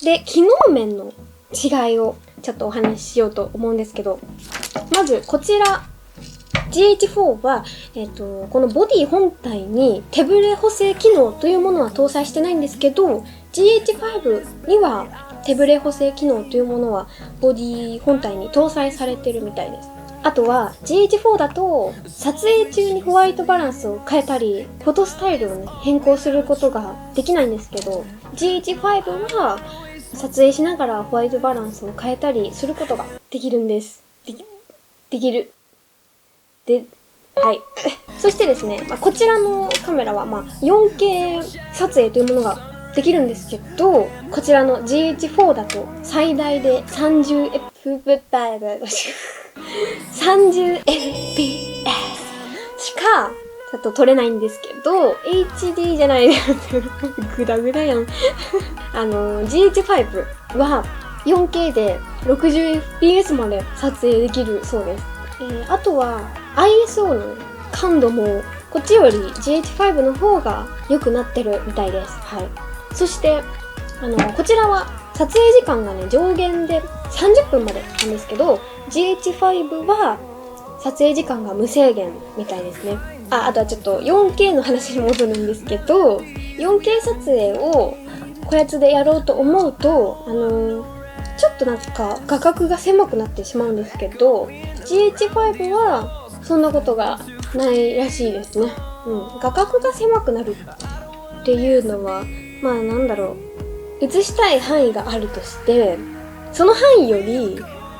で、機能面の違いをちょっとお話ししようと思うんですけど、まずこちら GH4 は、このボディ本体に手ブレ補正機能というものは搭載してないんですけど、GH5 には手ブレ補正機能というものはボディ本体に搭載されてるみたいです。あとは GH4 だと撮影中にホワイトバランスを変えたりフォトスタイルを、ね、変更することができないんですけど、 GH5 は撮影しながらホワイトバランスを変えたりすることができるんです。できる。で、はい。そしてですね、こちらのカメラは4K 撮影というものができるんですけど、こちらの GH4 だと最大で30fps しかちょっと撮れないんですけど、 HD じゃないグダグダやんGH5 は 4K で 60fps まで撮影できるそうです。あとは ISO の感度もこっちより GH5 の方が良くなってるみたいです。はい。そしてこちらは撮影時間がね上限で30分までなんですけど、 GH5 は撮影時間が無制限みたいですね。あとはちょっと 4K の話に戻るんですけど、 4K 撮影をこやつでやろうと思うとちょっとなんか画角が狭くなってしまうんですけど、 GH5 はそんなことがないらしいですね。画角が狭くなるっていうのはなんだろう、映したい範囲があるとしてその範囲より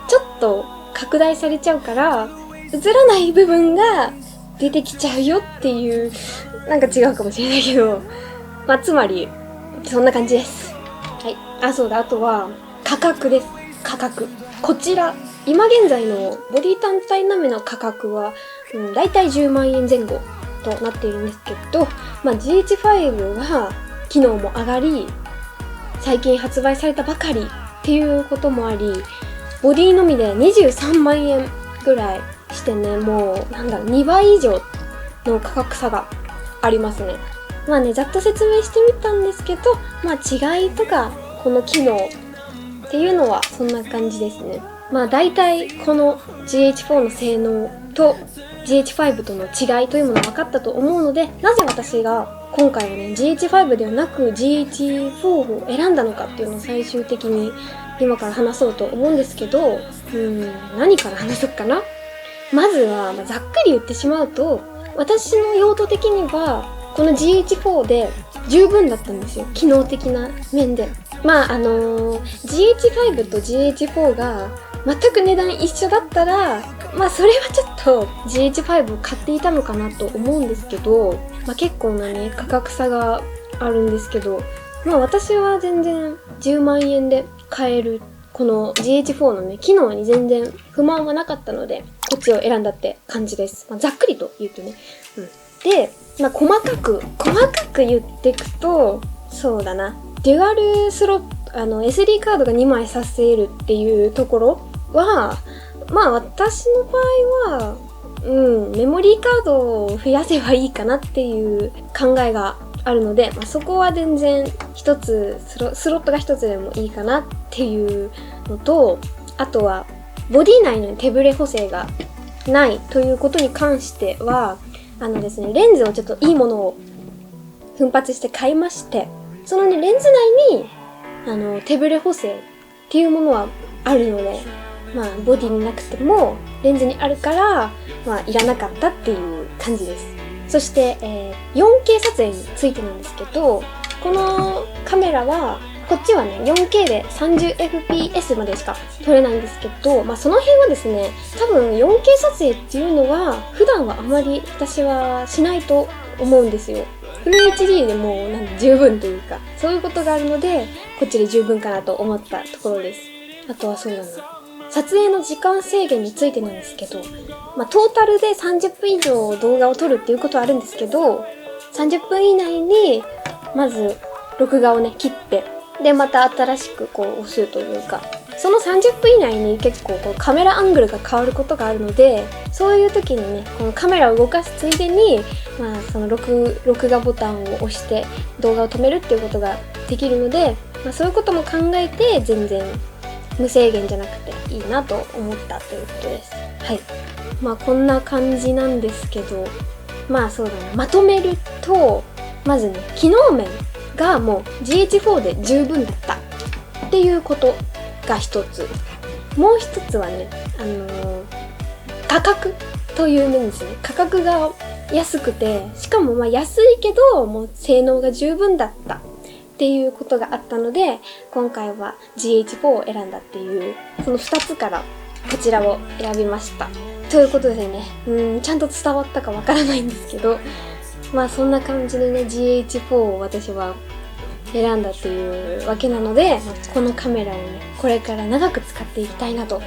ちょっと拡大されちゃうから映らない部分が出てきちゃうよっていう、なんか違うかもしれないけど、つまりそんな感じです。はい。そうだ、あとは価格です。価格、こちら今現在のボディ単体並みの価格は、だいたい10万円前後となっているんですけど、GH5 は機能も上がり最近発売されたばかりっていうこともあり、ボディのみで23万円ぐらいしてね、もう2倍以上の価格差がありますね。ざっと説明してみたんですけど、違いとかこの機能っていうのはそんな感じですね。だいたいこの GH4 の性能と GH5 との違いというものが分かったと思うので、なぜ私が今回はね GH5 ではなく GH4 を選んだのかっていうのを最終的に今から話そうと思うんですけど、何から話そうかな。まずは、ざっくり言ってしまうと、私の用途的にはこの GH4 で十分だったんですよ、機能的な面で。GH5 と GH4 が全く値段一緒だったらそれはちょっと GH5 を買っていたのかなと思うんですけど、結構なね価格差があるんですけど、私は全然10万円で買えるこの GH4 のね機能に全然不満はなかったのでこっちを選んだって感じです。ざっくりと言うとね。で、細かく言っていくと、そうだな、デュアルスロットSD カードが2枚挿せるっていうところは私の場合はメモリーカードを増やせばいいかなっていう考えがあるので、そこは全然一つスロットが一つでもいいかなっていうのと、あとはボディ内の手ブレ補正がないということに関してはですね、レンズをちょっといいものを奮発して買いまして、そのねレンズ内に手ブレ補正っていうものはあるので、ボディになくてもレンズにあるからいらなかったっていう感じです。そして、4K 撮影についてなんですけど、このカメラはこっちはね 4K で 30fps までしか撮れないんですけど、その辺はですね、多分 4K 撮影っていうのは普段はあまり私はしないと思うんですよ。フル HD でも十分というか、そういうことがあるのでこっちで十分かなと思ったところです。あとはそうだな、撮影の時間制限についてなんですけど、トータルで30分以上動画を撮るっていうことはあるんですけど、30分以内にまず録画をね切って、でまた新しく押すというか、その30分以内に結構カメラアングルが変わることがあるので、そういう時にねこのカメラを動かすついでにその録画ボタンを押して動画を止めるっていうことができるので、そういうことも考えて全然無制限じゃなくていいなと思ったということです。はい。こんな感じなんですけど、そうだな。まとめると、まずね、機能面がもう GH4 で十分だったっていうことが一つ。もう一つはね、価格という面ですね。価格が安くて、しかも安いけど、もう性能が十分だったっていうことがあったので、今回は GH4 を選んだっていう、その2つからこちらを選びました。ということでね、ちゃんと伝わったかわからないんですけど、そんな感じでね、GH4 を私は選んだっていうわけなので、このカメラをね、これから長く使っていきたいなと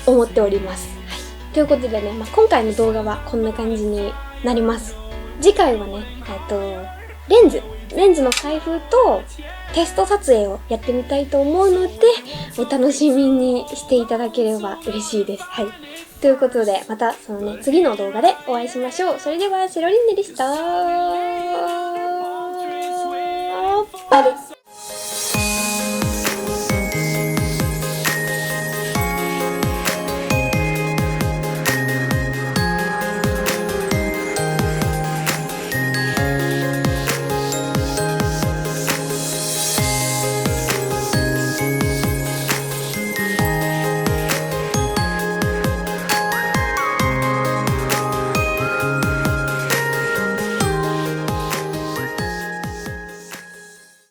思っております。はい。ということでね、今回の動画はこんな感じになります。次回はね、レンズの開封とテスト撮影をやってみたいと思うので、お楽しみにしていただければ嬉しいです。はい。ということで、またそのね、次の動画でお会いしましょう。それでは、セロリンネでした。バイバイ。